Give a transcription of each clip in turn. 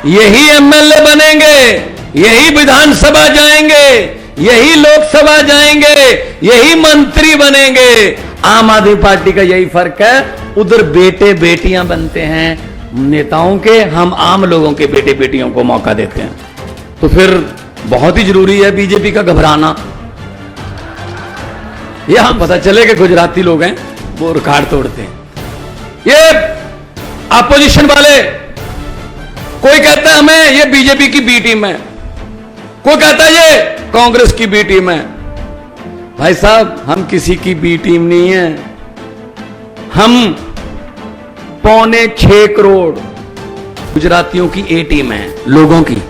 यही एमएलए बनेंगे, यही विधानसभा जाएंगे, यही लोकसभा जाएंगे, यही मंत्री बनेंगे। आम आदमी पार्टी का यही फर्क है, उधर बेटे बेटियां बनते हैं नेताओं के, हम आम लोगों के बेटे बेटियों को मौका देते हैं। तो फिर बहुत ही जरूरी है बीजेपी का घबराना। यह हम पता चले कि गुजराती लोग हैं वो रिकॉर्ड तोड़ते हैं। ये अपोजिशन वाले, कोई कहता है हमें ये बीजेपी की बी टीम है, कोई कहता है ये कांग्रेस की बी टीम है। भाई साहब, हम किसी की बी टीम नहीं है, हम 6.25 करोड़ गुजरातियों की ए टीम है, लोगों की।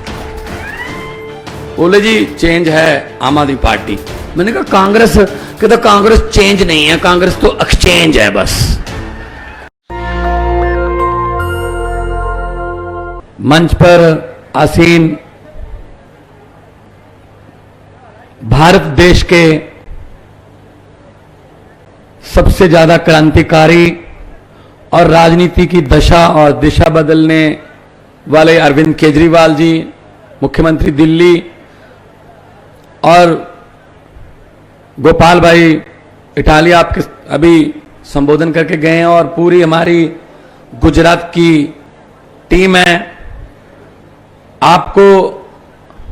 बोले जी चेंज है आम आदमी पार्टी। मैंने कहा कांग्रेस, कहता कांग्रेस चेंज नहीं है, कांग्रेस तो एक्सचेंज है बस। मंच पर आसीन भारत देश के सबसे ज्यादा क्रांतिकारी और राजनीति की दशा और दिशा बदलने वाले अरविंद केजरीवाल जी, मुख्यमंत्री दिल्ली, और गोपाल भाई इटालिया आपके अभी संबोधन करके गए हैं, और पूरी हमारी गुजरात की टीम है। आपको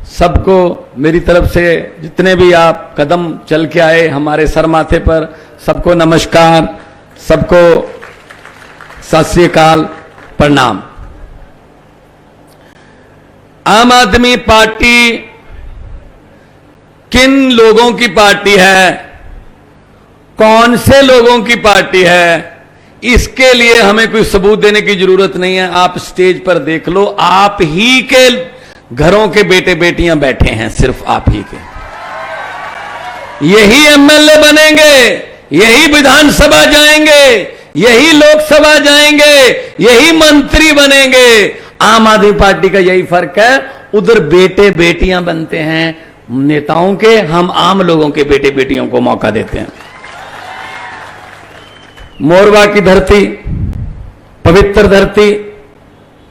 सबको मेरी तरफ से, जितने भी आप कदम चल के आए हमारे सर माथे पर, सबको नमस्कार, सबको सत श्री अकाल, प्रणाम। आम आदमी पार्टी किन लोगों की पार्टी है, कौन से लोगों की पार्टी है, इसके लिए हमें कोई सबूत देने की जरूरत नहीं है। आप स्टेज पर देख लो, आप ही के घरों के बेटे बेटियां बैठे हैं, सिर्फ आप ही के। यही एमएलए बनेंगे, यही विधानसभा जाएंगे, यही लोकसभा जाएंगे, यही मंत्री बनेंगे। आम आदमी पार्टी का यही फर्क है, उधर बेटे बेटियां बनते हैं नेताओं के, हम आम लोगों के बेटे बेटियों को मौका देते हैं। मोरवा की धरती, पवित्र धरती,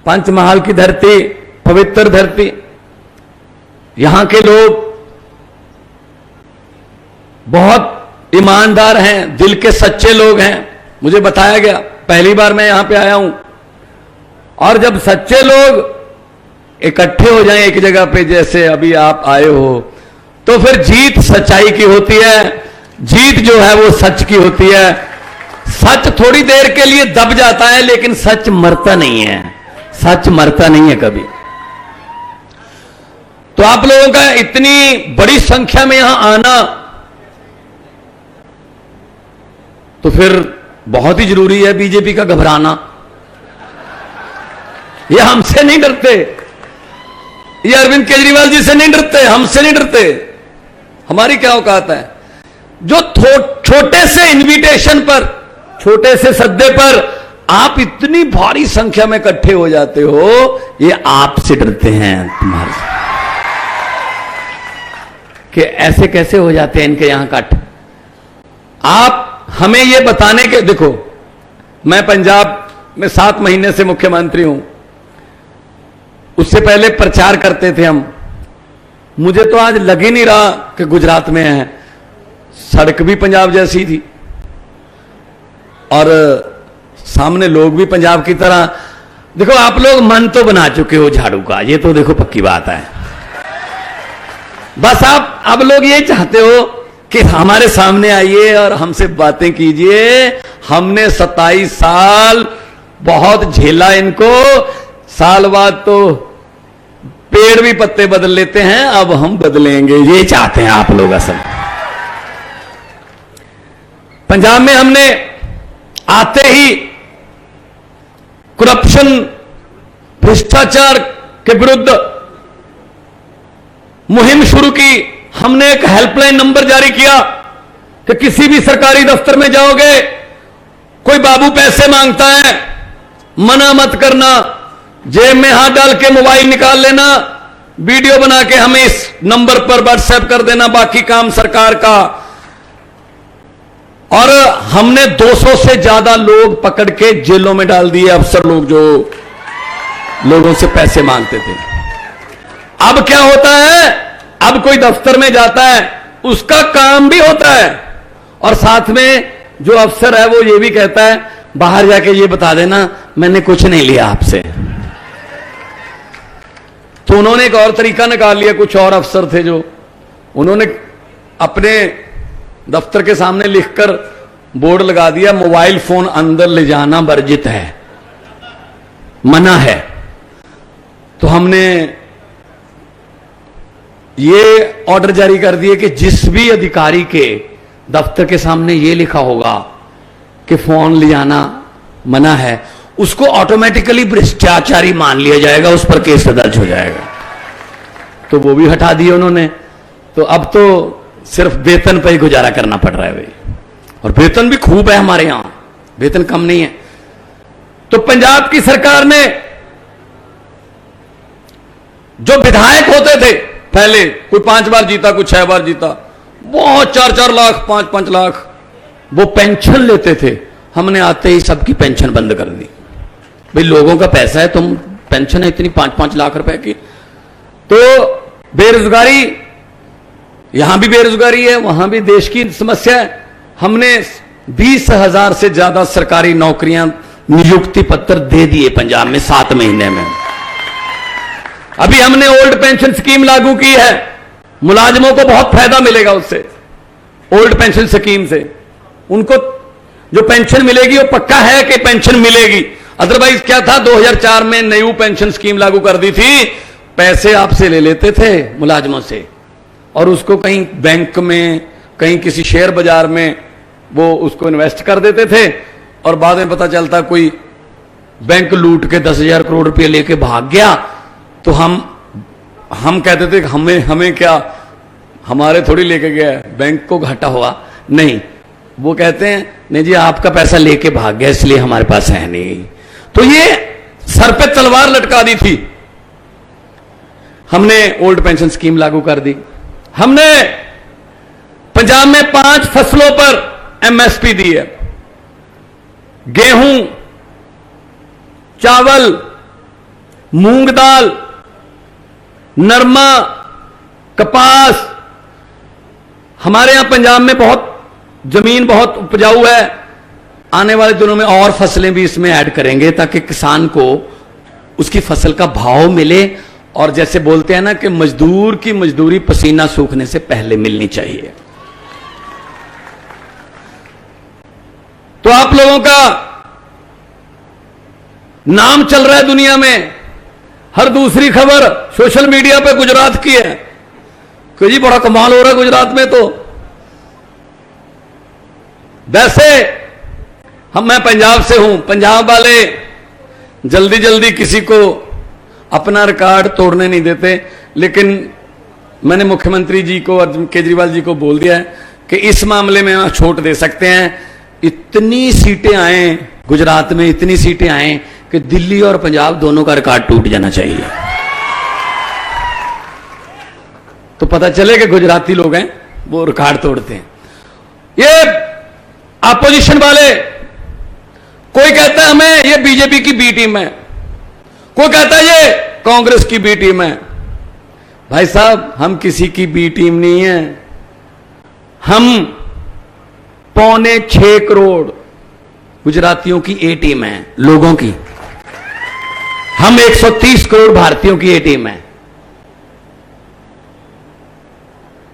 पंचमहाल की धरती, पवित्र धरती, यहां के लोग बहुत ईमानदार हैं, दिल के सच्चे लोग हैं। मुझे बताया गया, पहली बार मैं यहां पे आया हूं, और जब सच्चे लोग इकट्ठे हो जाएं एक जगह पे, जैसे अभी आप आए हो, तो फिर जीत सच्चाई की होती है, जीत जो है वो सच की होती है। सच थोड़ी देर के लिए दब जाता है, लेकिन सच मरता नहीं है, सच मरता नहीं है कभी। तो आप लोगों का इतनी बड़ी संख्या में यहां आना, तो फिर बहुत ही जरूरी है बीजेपी का घबराना। ये हमसे नहीं डरते, ये अरविंद केजरीवाल जी से नहीं डरते, हमसे नहीं डरते। हमारी क्या औकात है? जो छोटे से इनविटेशन पर, छोटे से सद्दे पर आप इतनी भारी संख्या में इकट्ठे हो जाते हो, ये आपसे डरते हैं तुम्हारे, कि ऐसे कैसे हो जाते हैं इनके यहां कट। आप हमें ये बताने के, देखो मैं पंजाब में 7 महीने से मुख्यमंत्री हूं, उससे पहले प्रचार करते थे हम। मुझे तो आज लग ही नहीं रहा कि गुजरात में है, सड़क भी पंजाब जैसी थी और सामने लोग भी पंजाब की तरह। देखो आप लोग मन तो बना चुके हो झाड़ू का, ये तो देखो पक्की बात है। बस आप अब लोग ये चाहते हो कि हमारे सामने आइए और हमसे बातें कीजिए। हमने 27 साल बहुत झेला इनको, साल बाद तो पेड़ भी पत्ते बदल लेते हैं, अब हम बदलेंगे, ये चाहते हैं आप लोग। असल पंजाब में हमने आते ही करप्शन, भ्रष्टाचार के विरुद्ध मुहिम शुरू की। हमने एक हेल्पलाइन नंबर जारी किया कि किसी भी सरकारी दफ्तर में जाओगे, कोई बाबू पैसे मांगता है, मना मत करना, जेब में हाथ डाल के मोबाइल निकाल लेना, वीडियो बना के हमें इस नंबर पर व्हाट्सएप कर देना, बाकी काम सरकार का। और हमने 200 से ज्यादा लोग पकड़ के जेलों में डाल दिए, अफसर लोग जो लोगों से पैसे मांगते थे। अब क्या होता है, अब कोई दफ्तर में जाता है, उसका काम भी होता है और साथ में जो अफसर है वो ये भी कहता है बाहर जाके ये बता देना मैंने कुछ नहीं लिया आपसे। तो उन्होंने एक और तरीका निकाल लिया। कुछ और अफसर थे जो उन्होंने अपने दफ्तर के सामने लिखकर बोर्ड लगा दिया, मोबाइल फोन अंदर ले जाना वर्जित है, मना है। तो हमने ये ऑर्डर जारी कर दिए कि जिस भी अधिकारी के दफ्तर के सामने ये लिखा होगा कि फोन ले जाना मना है, उसको ऑटोमेटिकली भ्रष्टाचारी मान लिया जाएगा, उस पर केस दर्ज हो जाएगा। तो वो भी हटा दिए उन्होंने। तो अब तो सिर्फ वेतन पर ही गुजारा करना पड़ रहा है भाई, और वेतन भी खूब है हमारे यहां, वेतन कम नहीं है। तो पंजाब की सरकार ने जो विधायक होते थे पहले, कोई 5 बार जीता, कोई 6 बार जीता, बहुत 4-4 लाख 5-5 लाख वो पेंशन लेते थे, हमने आते ही सबकी पेंशन बंद कर दी। भाई लोगों का पैसा है, तुम पेंशन है इतनी 5-5 लाख रुपए की। तो बेरोजगारी, यहां भी बेरोजगारी है, वहां भी देश की समस्या है। हमने 20,000 से ज्यादा सरकारी नौकरियां, नियुक्ति पत्र दे दिए पंजाब में 7 महीने में। अभी हमने ओल्ड पेंशन स्कीम लागू की है, मुलाजिमों को बहुत फायदा मिलेगा उससे, ओल्ड पेंशन स्कीम से। उनको जो पेंशन मिलेगी वो पक्का है कि पेंशन मिलेगी। अदरवाइज क्या था, 2004 में न्यू पेंशन स्कीम लागू कर दी थी, पैसे आपसे ले लेते थे मुलाजिमों से और उसको कहीं बैंक में, कहीं किसी शेयर बाजार में वो उसको इन्वेस्ट कर देते थे और बाद में पता चलता कोई बैंक लूट के 10,000 करोड़ रुपए लेके भाग गया। तो हम कहते थे हमें क्या, हमारे थोड़ी लेके गया, बैंक को घाटा हुआ। नहीं, वो कहते हैं नहीं जी आपका पैसा लेके भाग गया इसलिए हमारे पास है नहीं। तो ये सर पे तलवार लटका दी थी। हमने ओल्ड पेंशन स्कीम लागू कर दी। हमने पंजाब में 5 फसलों पर एमएसपी दी है। गेहूं, चावल, मूंग दाल, नरमा, कपास। हमारे यहां पंजाब में बहुत जमीन बहुत उपजाऊ है, आने वाले दिनों में और फसलें भी इसमें ऐड करेंगे ताकि किसान को उसकी फसल का भाव मिले। और जैसे बोलते हैं ना कि मजदूर की मजदूरी पसीना सूखने से पहले मिलनी चाहिए। तो आप लोगों का नाम चल रहा है दुनिया में, हर दूसरी खबर सोशल मीडिया पे गुजरात की है कि जी बड़ा कमाल हो रहा है गुजरात में। तो वैसे मैं पंजाब से हूं, पंजाब वाले जल्दी जल्दी किसी को अपना रिकॉर्ड तोड़ने नहीं देते, लेकिन मैंने मुख्यमंत्री जी को और केजरीवाल जी को बोल दिया है कि इस मामले में आप छूट दे सकते हैं। इतनी सीटें आए गुजरात में, इतनी सीटें आए कि दिल्ली और पंजाब दोनों का रिकॉर्ड टूट जाना चाहिए। तो पता चले कि गुजराती लोग हैं वो रिकॉर्ड तोड़ते हैं। ये अपोजिशन वाले, कोई कहता है हमें ये बीजेपी की बी टीम है, कोई कहता है ये कांग्रेस की बी टीम है। भाई साहब हम किसी की बी टीम नहीं है, हम 6.25 करोड़ गुजरातियों की ए टीम है, लोगों की। हम 130 करोड़ भारतीयों की ए टीम है।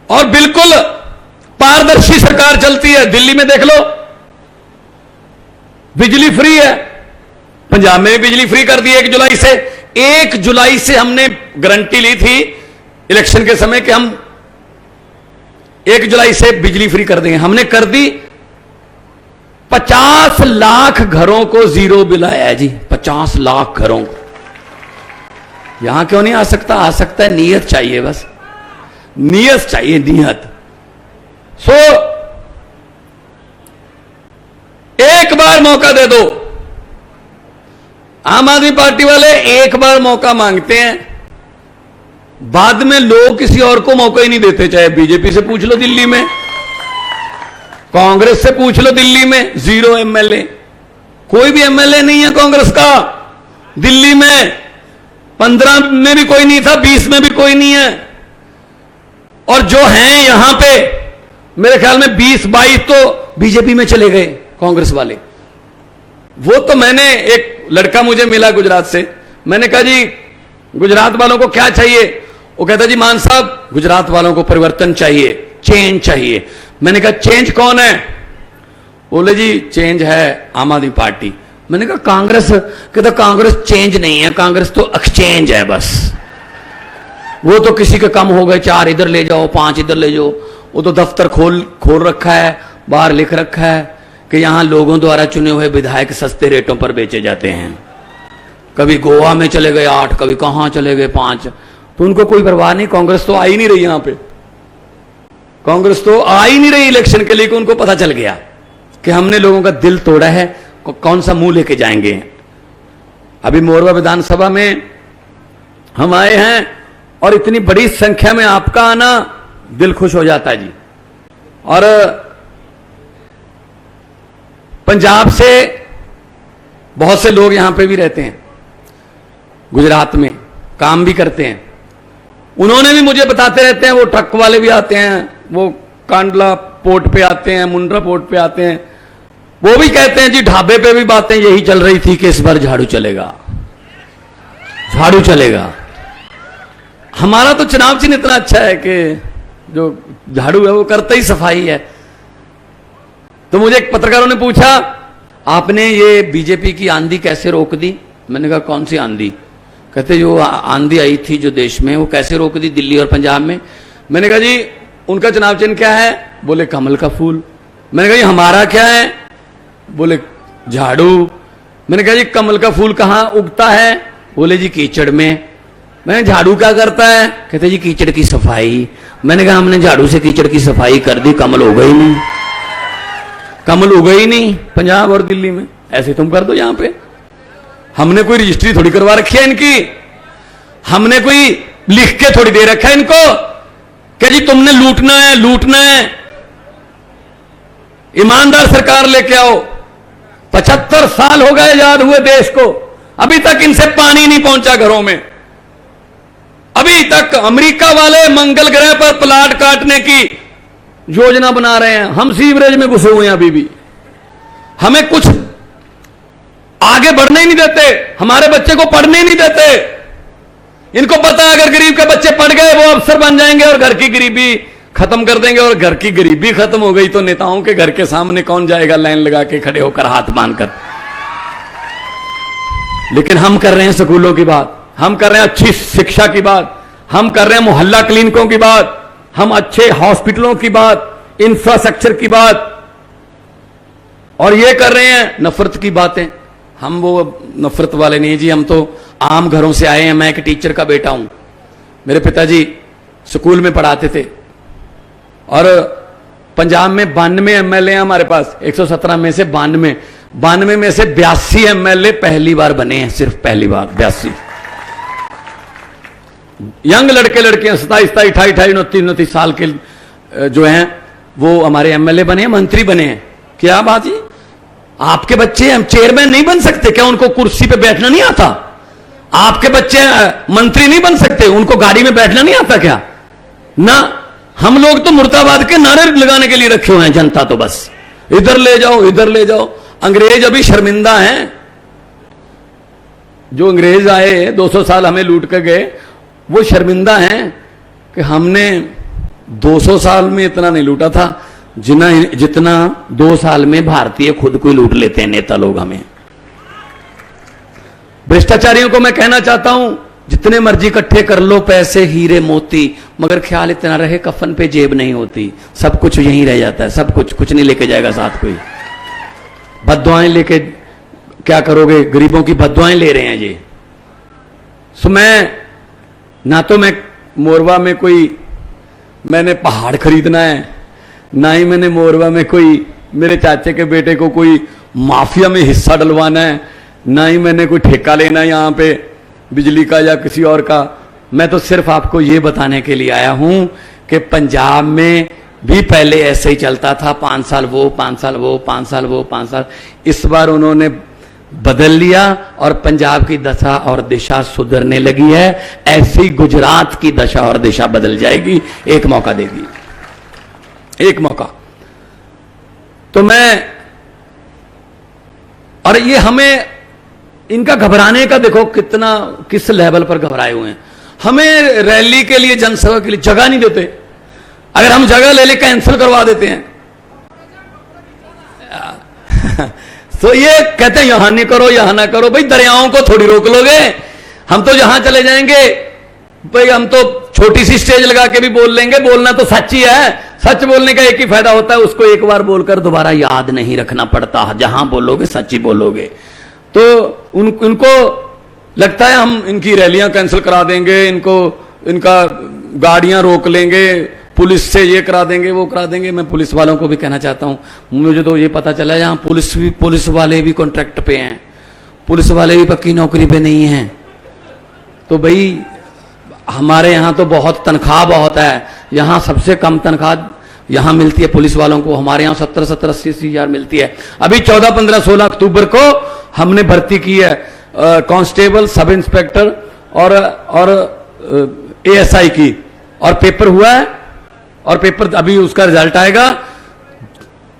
और बिल्कुल पारदर्शी सरकार चलती है। दिल्ली में देख लो, बिजली फ्री है, पंजाब में भी बिजली फ्री कर दी 1 जुलाई से। 1 जुलाई से हमने गारंटी ली थी इलेक्शन के समय कि हम 1 जुलाई से बिजली फ्री कर देंगे, हमने कर दी। 50 लाख घरों को जीरो बिल आया है जी, 50 लाख घरों को। यहां क्यों नहीं आ सकता? आ सकता है, नीयत चाहिए, बस नीयत चाहिए, नीयत। सो एक बार मौका दे दो। आम आदमी पार्टी वाले एक बार मौका मांगते हैं, बाद में लोग किसी और को मौका ही नहीं देते। चाहे बीजेपी से पूछ लो दिल्ली में, कांग्रेस से पूछ लो दिल्ली में, 0 एमएलए, कोई भी एमएलए नहीं है कांग्रेस का दिल्ली में। 15 में भी कोई नहीं था, 20 में भी कोई नहीं है, और जो हैं यहां पे मेरे ख्याल में 20-22 तो बीजेपी में चले गए कांग्रेस वाले। वो तो मैंने, एक लड़का मुझे मिला गुजरात से, मैंने कहा जी गुजरात वालों को क्या चाहिए? वो कहता जी मान साहब गुजरात वालों को परिवर्तन चाहिए, चेंज चाहिए। मैंने कहा चेंज कौन है? बोले जी चेंज है आम आदमी पार्टी। मैंने कहा कांग्रेस? कहता कांग्रेस चेंज नहीं है, कांग्रेस तो एक्सचेंज है बस। वो तो किसी के कम हो गए, 4 इधर ले जाओ, 5 इधर ले जाओ। वो तो दफ्तर खोल रखा है, बाहर लिख रखा है कि यहां लोगों द्वारा चुने हुए विधायक सस्ते रेटों पर बेचे जाते हैं। कभी गोवा में चले गए 8, कभी कहां चले गए 5। तो उनको कोई परवाह नहीं, कांग्रेस तो आ ही नहीं रही यहां पे, कांग्रेस तो आ ही नहीं रही इलेक्शन के लिए, कि उनको पता चल गया कि हमने लोगों का दिल तोड़ा है, कौन सा मुंह लेके जाएंगे। अभी मोरवा विधानसभा में हम आए हैं और इतनी बड़ी संख्या में आपका आना दिल खुश हो जाता है जी। और पंजाब से बहुत से लोग यहां पे भी रहते हैं, गुजरात में काम भी करते हैं। उन्होंने भी मुझे बताते रहते हैं, वो ट्रक वाले भी आते हैं, वो कांडला पोर्ट पे आते हैं, मुंड्रा पोर्ट पे आते हैं, वो भी कहते हैं जी ढाबे पे भी बातें यही चल रही थी कि इस बार झाड़ू चलेगा, झाड़ू चलेगा। हमारा तो चुनाव चिन्ह इतना अच्छा है कि जो झाड़ू है वो करता ही सफाई है। तो मुझे एक पत्रकारों ने पूछा आपने ये बीजेपी की आंधी कैसे रोक दी? मैंने कहा कौन सी आंधी? कहते जो आंधी आई थी जो देश में, वो कैसे रोक दी दिल्ली और पंजाब में? मैंने कहा जी उनका चुनाव चिन्ह क्या है? बोले कमल का फूल। मैंने कहा जी हमारा क्या है? बोले झाड़ू। मैंने कहा जी कमल का फूल कहां उगता है? बोले जी कीचड़ में। मैंने झाड़ू क्या करता है? कहते जी कीचड़ की सफाई। मैंने कहा हमने झाड़ू से कीचड़ की सफाई कर दी, कमल हो गई नहीं, कमल उगा ही नहीं पंजाब और दिल्ली में। ऐसे तुम कर दो यहां पे। हमने कोई रजिस्ट्री थोड़ी करवा रखी है इनकी, हमने कोई लिख के थोड़ी दे रखा है इनको कि जी तुमने लूटना है, लूटना है। ईमानदार सरकार लेके आओ। 75 साल हो गए आजाद हुए देश को, अभी तक इनसे पानी नहीं पहुंचा घरों में। अभी तक अमेरिका वाले मंगल ग्रह पर प्लाट काटने की योजना बना रहे हैं, हम सीवरेज में घुसे हुए हैं अभी भी। हमें कुछ आगे बढ़ने ही नहीं देते, हमारे बच्चे को पढ़ने ही नहीं देते। इनको पता है अगर गरीब के बच्चे पढ़ गए वो अफसर बन जाएंगे और घर की गरीबी खत्म कर देंगे। और घर की गरीबी खत्म हो गई तो नेताओं के घर के सामने कौन जाएगा लाइन लगा के खड़े होकर हाथ बांधकर? लेकिन हम कर रहे हैं स्कूलों की बात, हम कर रहे हैं अच्छी शिक्षा की बात, हम कर रहे हैं मोहल्ला क्लिनिकों की बात, हम अच्छे हॉस्पिटलों की बात, इंफ्रास्ट्रक्चर की बात, और ये कर रहे हैं नफरत की बातें। हम वो नफरत वाले नहीं जी, हम तो आम घरों से आए हैं। मैं एक टीचर का बेटा हूं, मेरे पिताजी स्कूल में पढ़ाते थे। और पंजाब में 92 एमएलए हैं हमारे पास, 117 में से 92 में से 82 एमएलए पहली बार बने हैं, सिर्फ पहली बार 82। यंग लड़के लड़कियां 27, 28, 29 साल के जो हैं वो हमारे एमएलए बने हैं, मंत्री बने हैं। क्या बात है? आपके बच्चे हम चेयरमैन नहीं बन सकते क्या? उनको कुर्सी पे बैठना नहीं आता? आपके बच्चे मंत्री नहीं बन सकते? उनको गाड़ी में बैठना नहीं आता क्या? ना, हम लोग तो मुर्दाबाद के नारे लगाने के लिए रखे हुए हैं। जनता तो बस इधर ले जाओ, इधर ले जाओ। अंग्रेज अभी शर्मिंदा हैं, जो अंग्रेज आए 200 साल हमें लूट कर गए, वो शर्मिंदा हैं कि हमने 200 साल में इतना नहीं लूटा था जितना 2 साल में भारतीय खुद को लूट लेते हैं नेता लोग हमें। भ्रष्टाचारियों को मैं कहना चाहता हूं, जितने मर्जी इकट्ठे कर लो पैसे, हीरे मोती, मगर ख्याल इतना रहे कफन पे जेब नहीं होती। सब कुछ यहीं रह जाता है, सब कुछ नहीं लेके जाएगा साथ कोई। बद्दुआएं लेके क्या करोगे? गरीबों की बद्दुआएं ले रहे हैं ये। सो मैं मोरवा में कोई मैंने पहाड़ खरीदना है, ना ही मैंने मोरवा में कोई मेरे चाचे के बेटे को कोई माफिया में हिस्सा डलवाना है, ना ही मैंने कोई ठेका लेना है यहां पे बिजली का या किसी और का। मैं तो सिर्फ आपको ये बताने के लिए आया हूं कि पंजाब में भी पहले ऐसे ही चलता था, 5 साल वो, 5 साल वो, 5 साल वो, 5 साल। इस बार उन्होंने बदल लिया और पंजाब की दशा और दिशा सुधरने लगी है। ऐसी गुजरात की दशा और दिशा बदल जाएगी, एक मौका देगी, एक मौका। तो मैं, और ये हमें इनका घबराने का देखो कितना, किस लेवल पर घबराए हुए हैं। हमें रैली के लिए, जनसभा के लिए जगह नहीं देते। अगर हम जगह ले ले कैंसिल करवा देते हैं तो ये कहते हैं यहां नहीं करो, यहां ना करो। भाई दरियाओं को थोड़ी रोक लोगे, हम तो जहां चले जाएंगे भाई, हम तो छोटी सी स्टेज लगा के भी बोल लेंगे। बोलना तो सच ही है, सच बोलने का एक ही फायदा होता है, उसको एक बार बोलकर दोबारा याद नहीं रखना पड़ता। जहां बोलोगे सच ही बोलोगे। तो उनको लगता है हम इनकी रैलियां कैंसिल करा देंगे, इनका गाड़ियां रोक लेंगे, पुलिस से ये करा देंगे, वो करा देंगे। मैं पुलिस वालों को भी कहना चाहता हूं, मुझे तो ये पता चला यहां पुलिस वाले भी कॉन्ट्रैक्ट पे हैं, पुलिस वाले भी पक्की नौकरी पे नहीं हैं। तो भाई हमारे यहां तो बहुत तनख्वाह बहुत है, यहां सबसे कम तनख्वाह यहां मिलती है पुलिस वालों को। हमारे यहां 17-17, 80-80 हजार मिलती है। अभी 14, 15, 16 अक्टूबर को हमने भर्ती की है कांस्टेबल, सब इंस्पेक्टर और एएसआई की, और पेपर हुआ है, और पेपर अभी उसका रिजल्ट आएगा।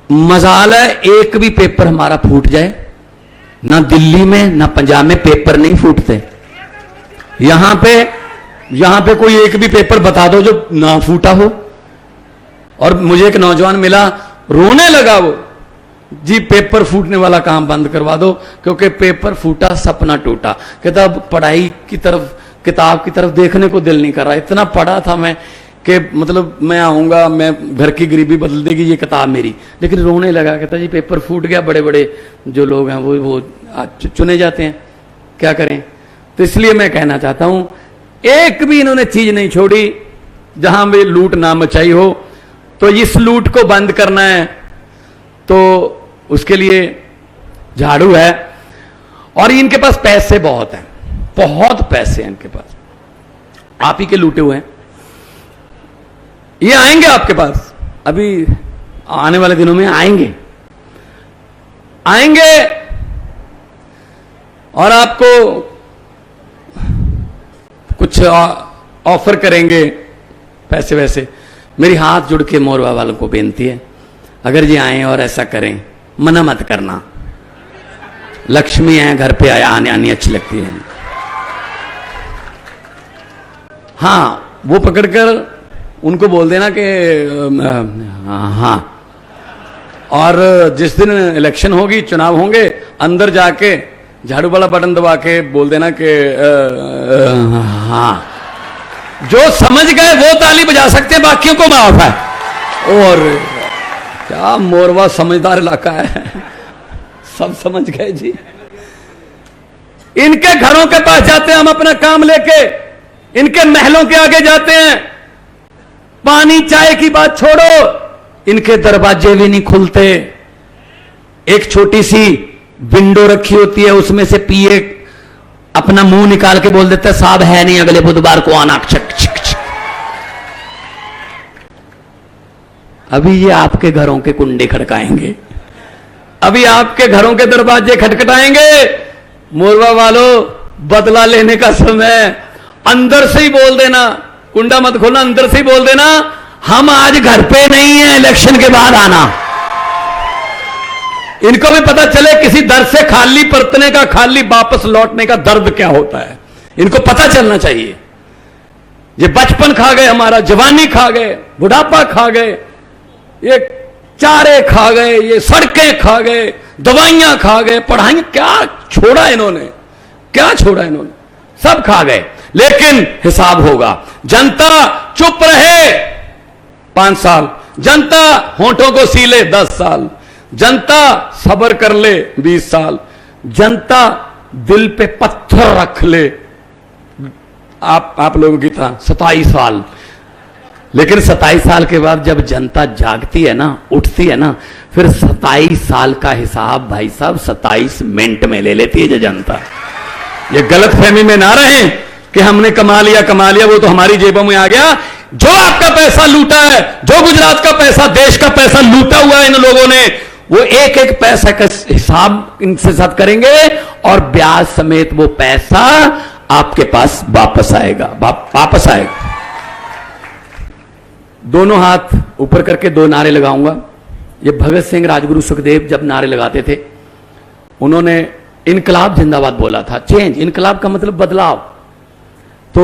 मजाल है एक भी पेपर हमारा फूट जाए, ना दिल्ली में ना पंजाब में पेपर नहीं फूटते। यहां पे कोई एक भी पेपर बता दो जो ना फूटा हो। और मुझे एक नौजवान मिला, रोने लगा वो, जी पेपर फूटने वाला काम बंद करवा दो, क्योंकि पेपर फूटा सपना टूटा। कहता अब पढ़ाई की तरफ, किताब की तरफ देखने को दिल नहीं कर रहा। इतना पढ़ा था मैं कि मतलब मैं आऊंगा, मैं घर की गरीबी बदल देगी ये किताब मेरी। लेकिन रोने लगा, कहता जी पेपर फूट गया, बड़े बड़े जो लोग हैं वो चुने जाते हैं, क्या करें। तो इसलिए मैं कहना चाहता हूं, एक भी इन्होंने चीज नहीं छोड़ी जहां भी लूट ना मचाई हो। तो इस लूट को बंद करना है तो उसके लिए झाड़ू है। और इनके पास पैसे बहुत हैं, बहुत पैसे हैं इनके पास, आप ही के लूटे हुए हैं। ये आएंगे आपके पास, अभी आने वाले दिनों में आएंगे और आपको कुछ ऑफर करेंगे पैसे वैसे। मेरी हाथ जुड़ के मोरवा वालों को बेनती है, अगर ये आए और ऐसा करें, मना मत करना। लक्ष्मी है घर पे आनी अच्छी लगती है। हाँ, वो पकड़कर उनको बोल देना कि हाँ, और जिस दिन इलेक्शन होगी, चुनाव होंगे, अंदर जाके झाड़ू वाला बटन दबा के बोल देना कि हाँ। जो समझ गए वो ताली बजा सकते हैं, बाकियों को माफ है। और क्या मोरवा समझदार इलाका है, सब समझ गए जी। इनके घरों के पास जाते हैं हम अपना काम लेके, इनके महलों के आगे जाते हैं, पानी चाय की बात छोड़ो, इनके दरवाजे भी नहीं खुलते। एक छोटी सी विंडो रखी होती है, उसमें से पिए अपना मुंह निकाल के बोल देते साहब है नहीं, अगले बुधवार को आना। अभी ये आपके घरों के कुंडे खड़काएंगे, अभी आपके घरों के दरवाजे खटखटाएंगे। मोरवा वालों, बदला लेने का समय। अंदर से ही बोल देना, कुंडा मत खोलना, अंदर से ही बोल देना हम आज घर पे नहीं है, इलेक्शन के बाद आना। इनको भी पता चले किसी दर से खाली परतने का, खाली वापस लौटने का दर्द क्या होता है, इनको पता चलना चाहिए। ये बचपन खा गए हमारा, जवानी खा गए, बुढ़ापा खा गए, ये चारे खा गए, ये सड़कें खा गए, दवाइयां खा गए, पढ़ाई, क्या छोड़ा इन्होंने, क्या छोड़ा इन्होंने, सब खा गए। लेकिन हिसाब होगा। जनता चुप रहे 5 साल, जनता होंठों को सीले 10 साल, जनता सब्र कर ले 20 साल, जनता दिल पे पत्थर रख ले आप लोगों की तरह 27 साल। लेकिन 27 साल के बाद जब जनता जागती है ना, उठती है ना, फिर 27 साल का हिसाब भाई साहब 27 मिनट में ले लेती है जो जनता। ये गलत फहमी में ना रहे कि हमने कमा लिया, वो तो हमारी जेबों में आ गया। जो आपका पैसा लूटा है, जो गुजरात का पैसा, देश का पैसा लूटा हुआ है इन लोगों ने, वो एक एक पैसा का हिसाब इनसे साथ करेंगे और ब्याज समेत वो पैसा आपके पास वापस आएगा, वापस आएगा। दोनों हाथ ऊपर करके दो नारे लगाऊंगा। ये भगत सिंह, राजगुरु, सुखदेव जब नारे लगाते थे, उन्होंने इनकलाब जिंदाबाद बोला था, चेंज, इनकलाब का मतलब बदलाव। तो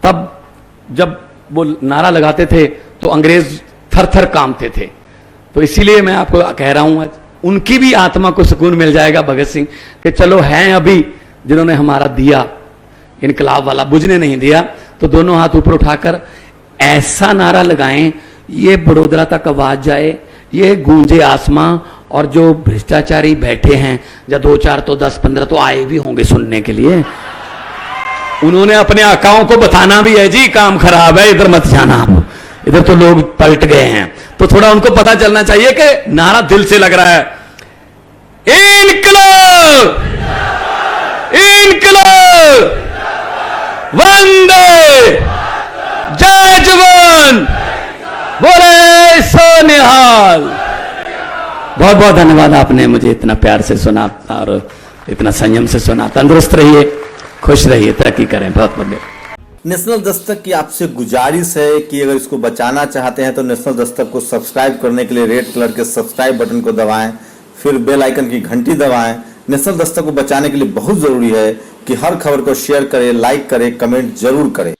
तब जब वो नारा लगाते थे तो अंग्रेज थर थर कांपते थे। तो इसीलिए मैं आपको कह रहा हूं, आज उनकी भी आत्मा को सुकून मिल जाएगा भगत सिंह कि चलो हैं अभी जिन्होंने हमारा दिया, इनकलाब वाला बुझने नहीं दिया। तो दोनों हाथ ऊपर उठाकर ऐसा नारा लगाएं, ये बड़ोदरा तक आवाज जाए, ये गूंजे आसमां, और जो भ्रष्टाचारी बैठे हैं, या 2 4 तो 10 15 तो आए भी होंगे सुनने के लिए, उन्होंने अपने आकाओं को बताना भी है, जी काम खराब है, इधर मत जाना, इधर तो लोग पलट गए हैं। तो थोड़ा उनको पता चलना चाहिए कि नारा दिल से लग रहा है, इनकलाब, इनकलाब, वंदे, जय जवान, बोले सो निहाल। बहुत बहुत धन्यवाद, आपने मुझे इतना प्यार से सुना और इतना संयम से सुना। तंदुरुस्त रहिए, खुश रहिए, तरक्की करें। बहुत बहुत नेशनल दस्तक की आपसे गुजारिश है कि अगर इसको बचाना चाहते हैं तो नेशनल दस्तक को सब्सक्राइब करने के लिए रेड कलर के सब्सक्राइब बटन को दबाएं, फिर बेल आइकन की घंटी दबाएं। नेशनल दस्तक को बचाने के लिए बहुत जरूरी है कि हर खबर को शेयर करें, लाइक करें, कमेंट जरूर करें।